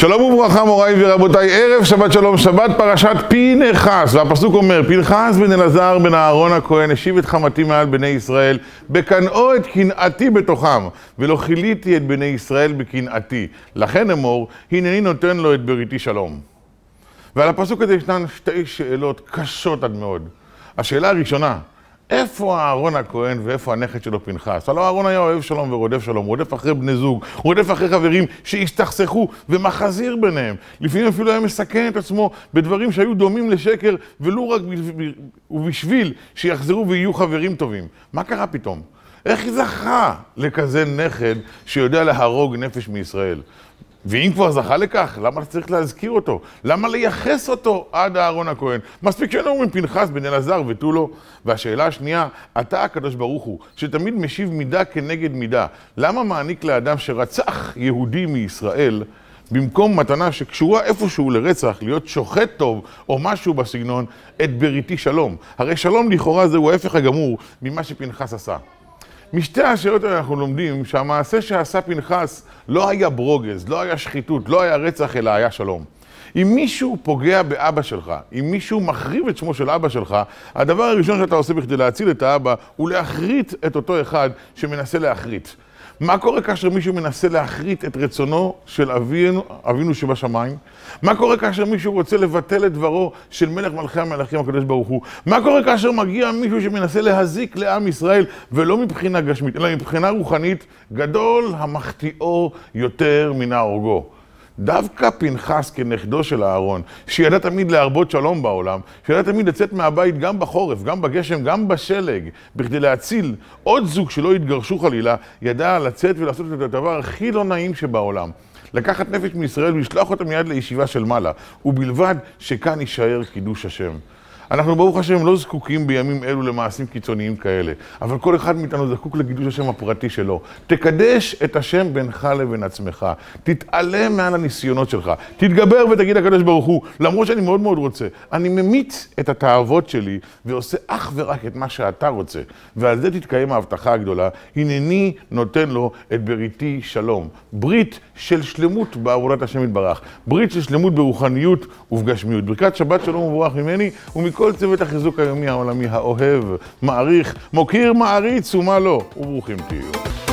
שלום וברכה מוריי ורבותיי, ערב שבת שלום, שבת פרשת פנחס, והפסוק אומר: פנחס בן אלעזר בן אהרון הכהן השיב את חמתי מעל בני ישראל, בקנאו את קנאתי בתוכם, ולא כיליתי את בני ישראל בקנאתי, לכן אמור, הנני נותן לו את בריתי שלום. ועל הפסוק הזה ישנן שתי שאלות קשות עד מאוד. השאלה הראשונה, איפה אהרון הכהן ואיפה הנכד שלו פנחס? הלא אהרון היה אוהב שלום ורודף שלום, רודף אחרי בני זוג, רודף אחרי חברים שהסתכסכו ומחזיר ביניהם. לפעמים אפילו היה מסכן את עצמו בדברים שהיו דומים לשקר, ולו רק ובשביל שיחזרו ויהיו חברים טובים. מה קרה פתאום? איך היא זכה לכזה נכד שיודע להרוג נפש מישראל? ואם כבר זכה לכך, למה צריך להזכיר אותו? למה לייחס אותו עד אהרון הכהן? מספיק שאנו אומרים פנחס בן אלעזר ותו לא. והשאלה השנייה, אתה הקדוש ברוך הוא, שתמיד משיב מידה כנגד מידה, למה מעניק לאדם שרצח יהודי מישראל, במקום מתנה שקשורה איפשהו לרצח, להיות שוחט טוב או משהו בסגנון, את בריתי שלום? הרי שלום לכאורה זהו ההפך הגמור ממה שפנחס עשה. משתי השאלות האלה אנחנו לומדים שהמעשה שעשה פנחס לא היה ברוגז, לא היה שחיתות, לא היה רצח, אלא היה שלום. אם מישהו פוגע באבא שלך, אם מישהו מחריב את שמו של אבא שלך, הדבר הראשון שאתה עושה בכדי להציל את האבא הוא להחריט את אותו אחד שמנסה להחריט. מה קורה כאשר מישהו מנסה להחריט את רצונו של אבינו שבשמיים? מה קורה כאשר מישהו רוצה לבטל את דברו של מלך מלכי המלכים הקדוש ברוך הוא? מה קורה כאשר מגיע מישהו שמנסה להזיק לעם ישראל, ולא מבחינה גשמית, אלא מבחינה רוחנית? גדול המחטיאו יותר מן ההורגו. דווקא פנחס כנכדו של אהרון, שידע תמיד להרבות שלום בעולם, שידע תמיד לצאת מהבית גם בחורף, גם בגשם, גם בשלג, בכדי להציל עוד זוג שלא יתגרשו חלילה, ידע לצאת ולעשות את הדבר הכי לא נעים שבעולם. לקחת נפש מישראל ולשלוח אותה מיד לישיבה של מעלה, ובלבד שכאן יישאר קידוש השם. אנחנו ברוך השם לא זקוקים בימים אלו למעשים קיצוניים כאלה, אבל כל אחד מאיתנו זקוק לקידוש השם הפרטי שלו. תקדש את השם בינך לבין עצמך, תתעלם מעל הניסיונות שלך, תתגבר ותגיד לקדוש ברוך הוא, למרות שאני מאוד מאוד רוצה, אני ממית את התאוות שלי ועושה אך ורק את מה שאתה רוצה, ועל זה תתקיים ההבטחה הגדולה, הנני נותן לו את בריתי שלום. ברית של שלמות בעבודת השם יתברך, ברית של שלמות ברוחניות ובגשמיות. ברכת שבת שלום וברך ממני ומכל צוות החיזוק היומי העולמי האוהב, מעריך, מוקיר, מעריץ ומה לא, וברוכים תהיו.